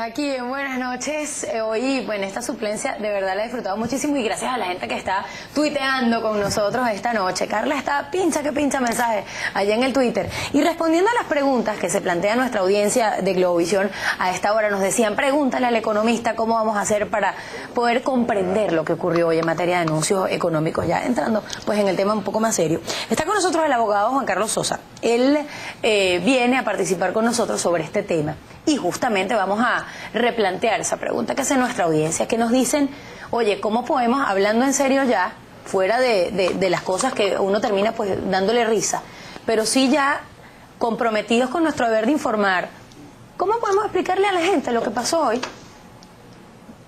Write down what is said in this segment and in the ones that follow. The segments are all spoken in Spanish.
Aquí en Buenas Noches. Hoy, bueno, esta suplencia de verdad la he disfrutado muchísimo y gracias a la gente que está tuiteando con nosotros esta noche. Carla está pincha mensajes allá en el Twitter. Y respondiendo a las preguntas que se plantea nuestra audiencia de Globovisión a esta hora, nos decían, pregúntale al economista cómo vamos a hacer para poder comprender lo que ocurrió hoy en materia de anuncios económicos. Ya entrando pues en el tema un poco más serio. Está con nosotros el abogado Juan Carlos Sosa. Él viene a participar con nosotros sobre este tema. Y justamente vamos a replantear esa pregunta que hace nuestra audiencia, que nos dicen, oye, ¿cómo podemos, hablando en serio ya, fuera de las cosas que uno termina pues dándole risa, pero sí ya comprometidos con nuestro deber de informar, ¿cómo podemos explicarle a la gente lo que pasó hoy?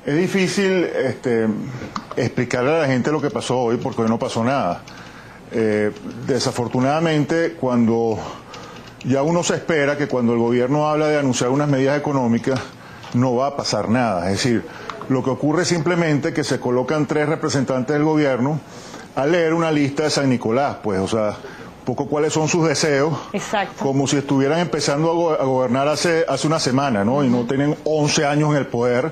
Es difícil explicarle a la gente lo que pasó hoy porque hoy no pasó nada. Desafortunadamente, cuando ya uno se espera que cuando el gobierno habla de anunciar unas medidas económicas, no va a pasar nada. Es decir, lo que ocurre es simplemente que se colocan 3 representantes del gobierno a leer una lista de San Nicolás, pues, o sea, un poco cuáles son sus deseos. Exacto. Como si estuvieran empezando a gobernar hace una semana, ¿no? Y no tienen 11 años en el poder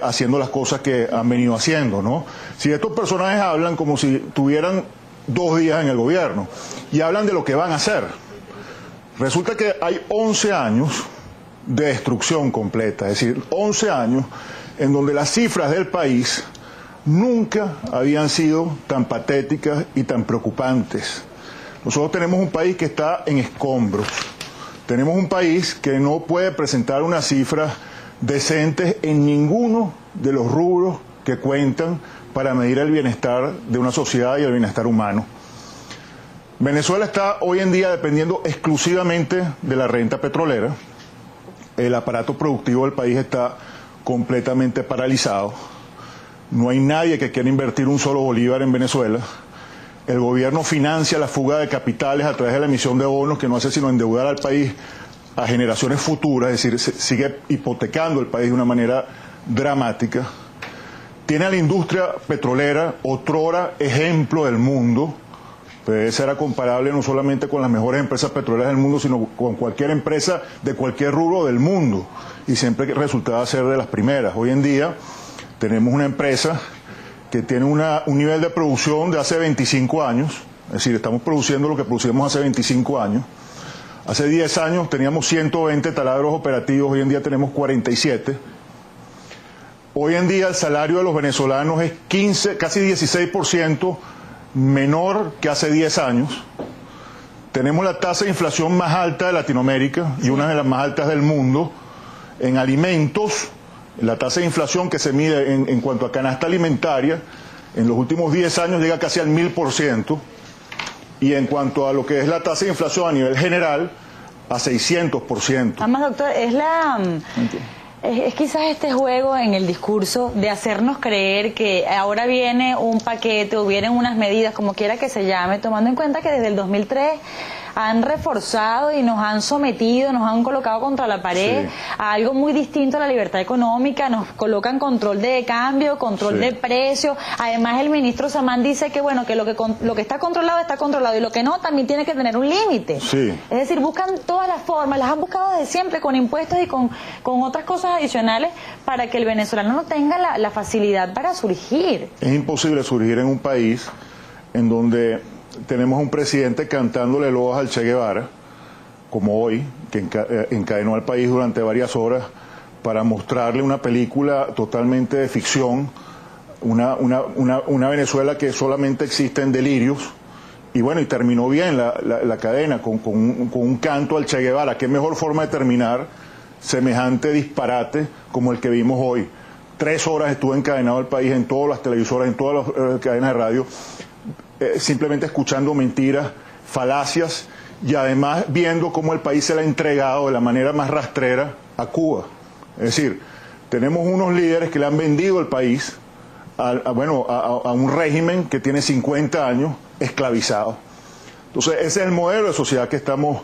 haciendo las cosas que han venido haciendo, ¿no? Si estos personajes hablan como si tuvieran 2 días en el gobierno y hablan de lo que van a hacer. Resulta que hay 11 años de destrucción completa, es decir, 11 años en donde las cifras del país nunca habían sido tan patéticas y tan preocupantes. Nosotros tenemos un país que está en escombros, tenemos un país que no puede presentar unas cifras decentes en ninguno de los rubros que cuentan para medir el bienestar de una sociedad y el bienestar humano. Venezuela está hoy en día dependiendo exclusivamente de la renta petrolera. El aparato productivo del país está completamente paralizado. No hay nadie que quiera invertir un solo bolívar en Venezuela. El gobierno financia la fuga de capitales a través de la emisión de bonos, que no hace sino endeudar al país a generaciones futuras, es decir, sigue hipotecando el país de una manera dramática. Tiene a la industria petrolera, otrora ejemplo del mundo. Esa era comparable no solamente con las mejores empresas petroleras del mundo, sino con cualquier empresa de cualquier rubro del mundo. Y siempre resultaba ser de las primeras. Hoy en día tenemos una empresa que tiene un nivel de producción de hace 25 años. Es decir, estamos produciendo lo que producíamos hace 25 años. Hace 10 años teníamos 120 taladros operativos, hoy en día tenemos 47. Hoy en día el salario de los venezolanos es casi 16% menor que hace 10 años. Tenemos la tasa de inflación más alta de Latinoamérica y una de las más altas del mundo. En alimentos, la tasa de inflación que se mide en cuanto a canasta alimentaria, en los últimos 10 años llega casi al 1000%. Y en cuanto a lo que es la tasa de inflación a nivel general, a 600%. Además, doctor, es quizás este juego en el discurso de hacernos creer que ahora viene un paquete o vienen unas medidas, como quiera que se llame, tomando en cuenta que desde el 2003 han reforzado y nos han sometido, nos han colocado contra la pared a algo muy distinto a la libertad económica, nos colocan control de cambio, control de precios. Además, el ministro Samán dice que bueno, que lo que está controlado y lo que no también tiene que tener un límite. Es decir, buscan todas las formas, las han buscado desde siempre con impuestos y con otras cosas adicionales para que el venezolano no tenga la facilidad para surgir. Es imposible surgir en un país en donde tenemos un presidente cantándole loas al Che Guevara, como hoy, que encadenó al país durante varias horas para mostrarle una película totalmente de ficción, una Venezuela que solamente existe en delirios, y bueno, y terminó bien la cadena con un canto al Che Guevara. ¿Qué mejor forma de terminar semejante disparate como el que vimos hoy? 3 horas estuvo encadenado el país en todas las televisoras, en todas las cadenas de radio, simplemente escuchando mentiras, falacias, y además viendo cómo el país se le ha entregado de la manera más rastrera a Cuba. Es decir, tenemos unos líderes que le han vendido el país a un régimen que tiene 50 años esclavizado. Entonces ese es el modelo de sociedad que estamos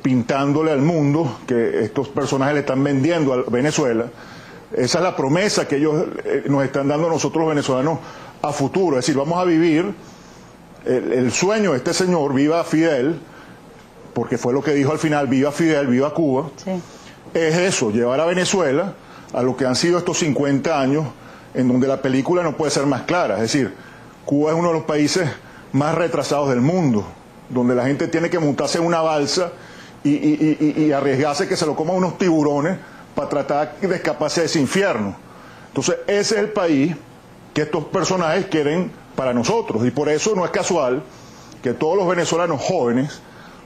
pintándole al mundo, que estos personajes le están vendiendo a Venezuela, Esa es la promesa que ellos nos están dando a nosotros los venezolanos a futuro. Es decir, vamos a vivir el sueño de este señor, viva Fidel, porque fue lo que dijo al final, viva Fidel, viva Cuba. Sí. Es eso, llevar a Venezuela a lo que han sido estos 50 años en donde la película no puede ser más clara. Es decir, Cuba es uno de los países más retrasados del mundo, donde la gente tiene que montarse en una balsa y arriesgarse que se lo coman unos tiburones para tratar de escaparse de ese infierno. Entonces, ese es el país que estos personajes quieren para nosotros, y por eso no es casual que todos los venezolanos jóvenes,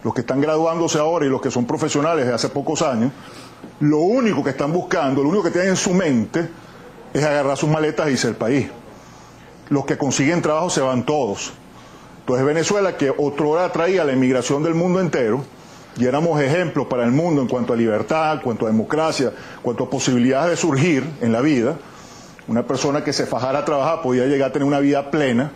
los que están graduándose ahora y los que son profesionales de hace pocos años, lo único que están buscando, lo único que tienen en su mente es agarrar sus maletas y irse del país. Los que consiguen trabajo se van todos. Entonces Venezuela, que otrora traía la inmigración del mundo entero, y éramos ejemplos para el mundo en cuanto a libertad, en cuanto a democracia, en cuanto a posibilidades de surgir en la vida, una persona que se fajara a trabajar podía llegar a tener una vida plena,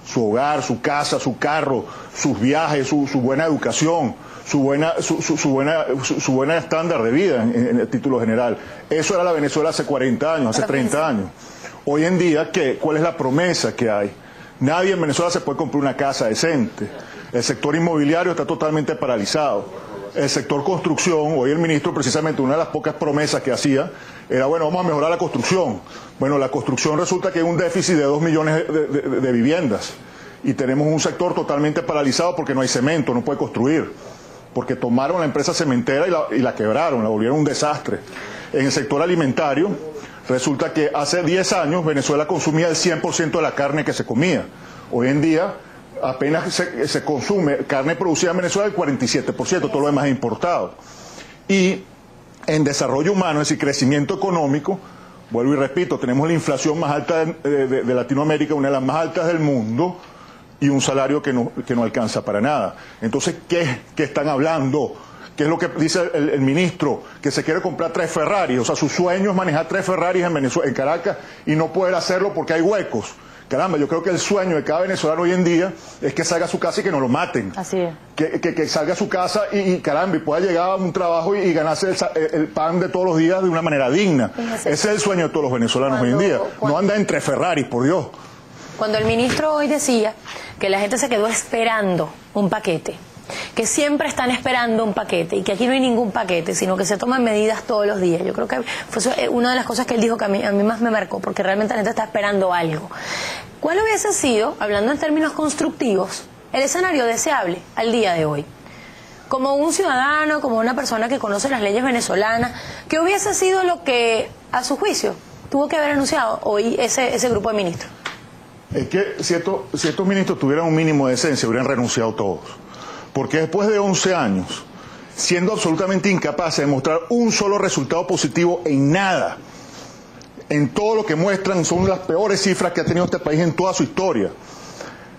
su hogar, su casa, su carro, sus viajes, su buena educación, su buena estándar de vida en el título general. Eso era la Venezuela hace 40 años, hace 30 años. Hoy en día, ¿cuál es la promesa que hay? Nadie en Venezuela se puede comprar una casa decente. El sector inmobiliario está totalmente paralizado. El sector construcción, hoy el ministro precisamente una de las pocas promesas que hacía era, bueno, vamos a mejorar la construcción. Bueno, la construcción resulta que hay un déficit de 2 millones de viviendas y tenemos un sector totalmente paralizado porque no hay cemento, no puede construir, porque tomaron la empresa cementera y la quebraron, la volvieron un desastre. En el sector alimentario, resulta que hace 10 años Venezuela consumía el 100% de la carne que se comía. Hoy en día apenas se consume carne producida en Venezuela el 47%, todo lo demás es importado. Y en desarrollo humano, es decir, crecimiento económico, vuelvo y repito, tenemos la inflación más alta de Latinoamérica, una de las más altas del mundo, y un salario que no alcanza para nada. Entonces, ¿qué están hablando? ¿Qué es lo que dice el ministro? Que se quiere comprar 3 Ferraris, o sea, su sueño es manejar 3 Ferraris en Venezuela, en Caracas, y no poder hacerlo porque hay huecos. Caramba, yo creo que el sueño de cada venezolano hoy en día es que salga a su casa y que no lo maten. Así es. Que salga a su casa y caramba, y pueda llegar a un trabajo y ganarse el pan de todos los días de una manera digna. Ese es el sueño de todos los venezolanos hoy en día. No anda entre Ferraris, por Dios. Cuando el ministro hoy decía que la gente se quedó esperando un paquete, que siempre están esperando un paquete y que aquí no hay ningún paquete, sino que se toman medidas todos los días. Yo creo que fue una de las cosas que él dijo que a mí más me marcó, porque realmente la gente está esperando algo. ¿Cuál hubiese sido, hablando en términos constructivos, el escenario deseable al día de hoy? Como un ciudadano, como una persona que conoce las leyes venezolanas, ¿qué hubiese sido lo que, a su juicio, tuvo que haber anunciado hoy ese grupo de ministros? Es que si estos ministros tuvieran un mínimo de decencia, hubieran renunciado todos. Porque después de 11 años, siendo absolutamente incapaces de mostrar un solo resultado positivo en nada, en todo lo que muestran son las peores cifras que ha tenido este país en toda su historia,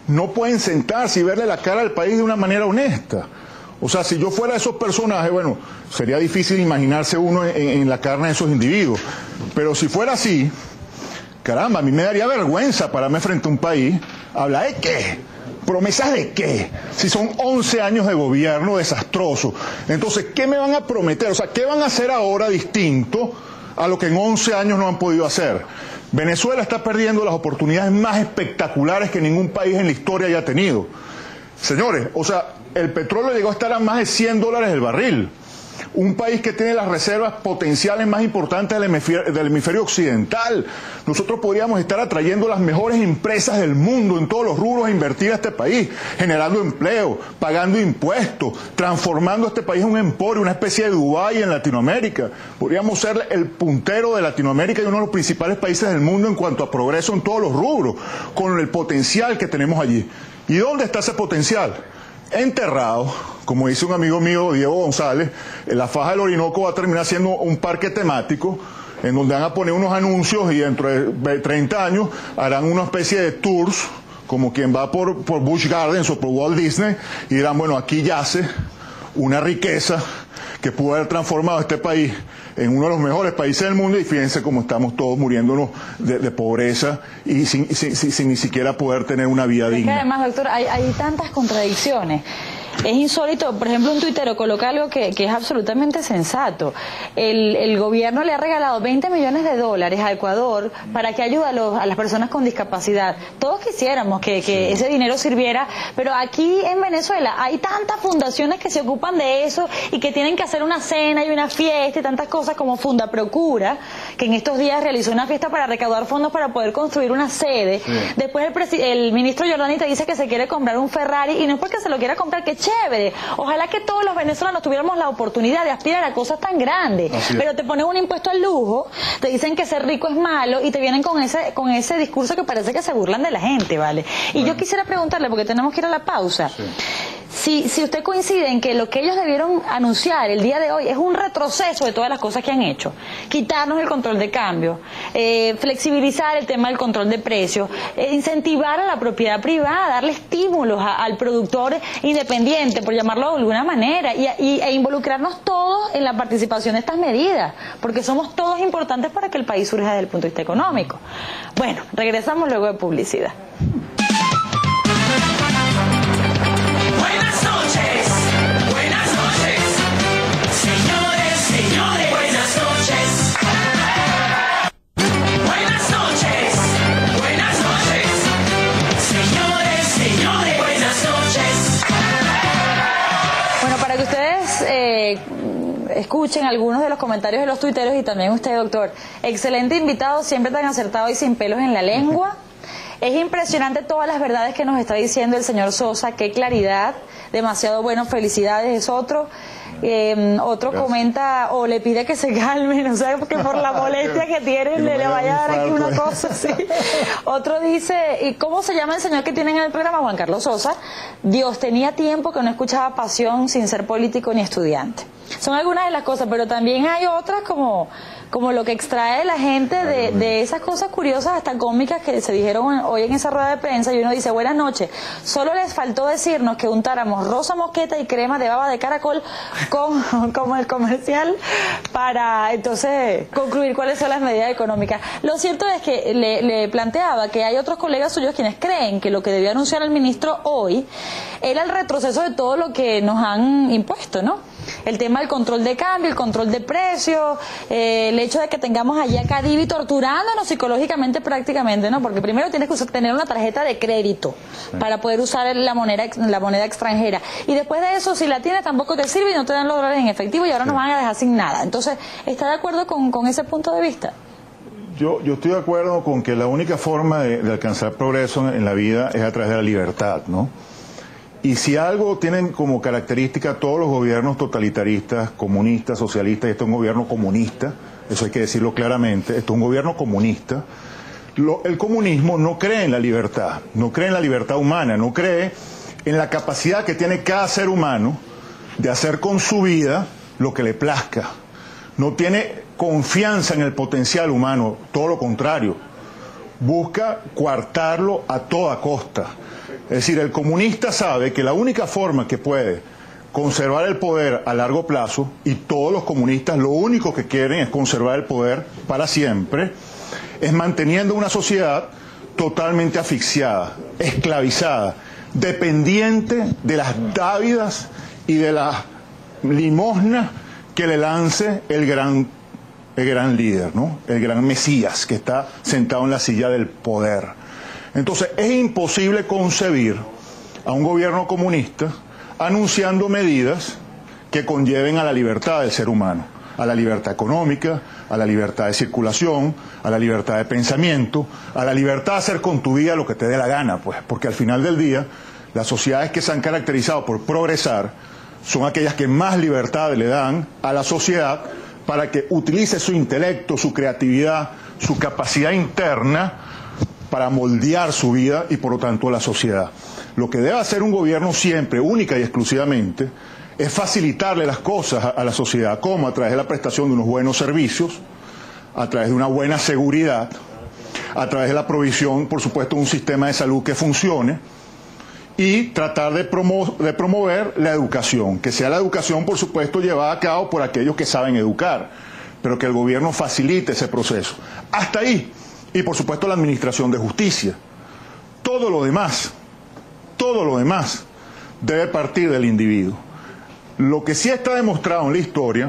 no pueden sentarse y verle la cara al país de una manera honesta. O sea, si yo fuera de esos personajes, bueno, sería difícil imaginarse uno en la carne de esos individuos. Pero si fuera así, caramba, a mí me daría vergüenza pararme frente a un país, ¿hablar de qué? ¿Promesas de qué? Si son 11 años de gobierno desastroso. Entonces, ¿qué me van a prometer? O sea, ¿qué van a hacer ahora distinto a lo que en 11 años no han podido hacer? Venezuela está perdiendo las oportunidades más espectaculares que ningún país en la historia haya tenido. Señores, o sea, el petróleo llegó a estar a más de $100 el barril. Un país que tiene las reservas potenciales más importantes del hemisferio occidental. Nosotros podríamos estar atrayendo las mejores empresas del mundo en todos los rubros a invertir a este país, generando empleo, pagando impuestos, transformando este país en un emporio, una especie de Dubái en Latinoamérica. Podríamos ser el puntero de Latinoamérica y uno de los principales países del mundo en cuanto a progreso en todos los rubros, con el potencial que tenemos allí. ¿Y dónde está ese potencial? Enterrado, como dice un amigo mío, Diego González, la faja del Orinoco va a terminar siendo un parque temático en donde van a poner unos anuncios y dentro de 30 años harán una especie de tours, como quien va por Busch Gardens o por Walt Disney, y dirán, bueno, aquí yace una riqueza que pudo haber transformado este país en uno de los mejores países del mundo, y fíjense cómo estamos todos muriéndonos de pobreza y sin ni siquiera poder tener una vida digna. Es que además, doctor, hay tantas contradicciones. es insólito. Por ejemplo, un tuitero coloca algo que es absolutamente sensato. El gobierno le ha regalado $20 millones a Ecuador para que ayude a las personas con discapacidad. Todos quisiéramos que ese dinero sirviera, pero aquí en Venezuela hay tantas fundaciones que se ocupan de eso y que tienen que hacer una cena y una fiesta y tantas cosas, como Funda Procura, que en estos días realizó una fiesta para recaudar fondos para poder construir una sede. Sí. Después el ministro Giordani te dice que se quiere comprar un Ferrari, y no es porque se lo quiera comprar, que chévere. Ojalá que todos los venezolanos tuviéramos la oportunidad de aspirar a cosas tan grandes. Pero te ponen un impuesto al lujo, te dicen que ser rico es malo y te vienen con ese discurso que parece que se burlan de la gente, ¿vale? Y yo quisiera preguntarle, porque tenemos que ir a la pausa, si usted coincide en que lo que ellos debieron anunciar el día de hoy es un retroceso de todas las cosas que han hecho: quitarnos el control de cambio, flexibilizar el tema del control de precios, incentivar a la propiedad privada, darle estímulos al productor independiente, por llamarlo de alguna manera, e involucrarnos todos en la participación de estas medidas, porque somos todos importantes para que el país surja desde el punto de vista económico. Bueno, regresamos luego de publicidad. Escuchen algunos de los comentarios de los tuiteros y también usted, doctor. Excelente invitado, siempre tan acertado y sin pelos en la lengua. Es impresionante todas las verdades que nos está diciendo el señor Sosa, qué claridad, demasiado bueno, felicidades. Es otro. Otro comenta o le pide que se calme, no sé, porque por la molestia que tiene le vaya a dar aquí una cosa así. Otro dice, ¿y cómo se llama el señor que tienen en el programa? Juan Carlos Sosa. Dios, tenía tiempo que no escuchaba Pasión sin ser político ni estudiante. Son algunas de las cosas, pero también hay otras como lo que extrae la gente de esas cosas curiosas, hasta cómicas, que se dijeron hoy en esa rueda de prensa, y uno dice: buenas noches, solo les faltó decirnos que untáramos rosa mosqueta y crema de baba de caracol como el comercial, para entonces concluir cuáles son las medidas económicas. Lo cierto es que le planteaba que hay otros colegas suyos quienes creen que lo que debió anunciar el ministro hoy era el retroceso de todo lo que nos han impuesto, ¿no? El tema del control de cambio, el control de precios, el hecho de que tengamos allá a Cadivi torturándonos psicológicamente prácticamente, ¿no? Porque primero tienes que tener una tarjeta de crédito para poder usar la moneda extranjera. Y después de eso, si la tienes, tampoco te sirve y no te dan los dólares en efectivo, y ahora nos van a dejar sin nada. Entonces, ¿está de acuerdo con ese punto de vista? Yo estoy de acuerdo con que la única forma de alcanzar progreso en la vida es a través de la libertad, ¿no? Y si algo tienen como característica todos los gobiernos totalitaristas, comunistas, socialistas, y esto es un gobierno comunista, eso hay que decirlo claramente, esto es un gobierno comunista, el comunismo no cree en la libertad, no cree en la libertad humana, no cree en la capacidad que tiene cada ser humano de hacer con su vida lo que le plazca, no tiene confianza en el potencial humano, todo lo contrario, busca coartarlo a toda costa. Es decir, el comunista sabe que la única forma que puede conservar el poder a largo plazo, y todos los comunistas lo único que quieren es conservar el poder para siempre, es manteniendo una sociedad totalmente asfixiada, esclavizada, dependiente de las dávidas y de las limosnas que le lance el gran líder, ¿no? El gran Mesías que está sentado en la silla del poder. Entonces, es imposible concebir a un gobierno comunista anunciando medidas que conlleven a la libertad del ser humano, a la libertad económica, a la libertad de circulación, a la libertad de pensamiento, a la libertad de hacer con tu vida lo que te dé la gana, pues, porque al final del día, las sociedades que se han caracterizado por progresar son aquellas que más libertad le dan a la sociedad para que utilice su intelecto, su creatividad, su capacidad interna para moldear su vida y por lo tanto la sociedad. Lo que debe hacer un gobierno siempre, única y exclusivamente, es facilitarle las cosas a la sociedad, como a través de la prestación de unos buenos servicios, a través de una buena seguridad, a través de la provisión, por supuesto, de un sistema de salud que funcione, y tratar de promover la educación, que sea la educación, por supuesto, llevada a cabo por aquellos que saben educar, pero que el gobierno facilite ese proceso. Hasta ahí. Y por supuesto la administración de justicia. Todo lo demás debe partir del individuo. Lo que sí está demostrado en la historia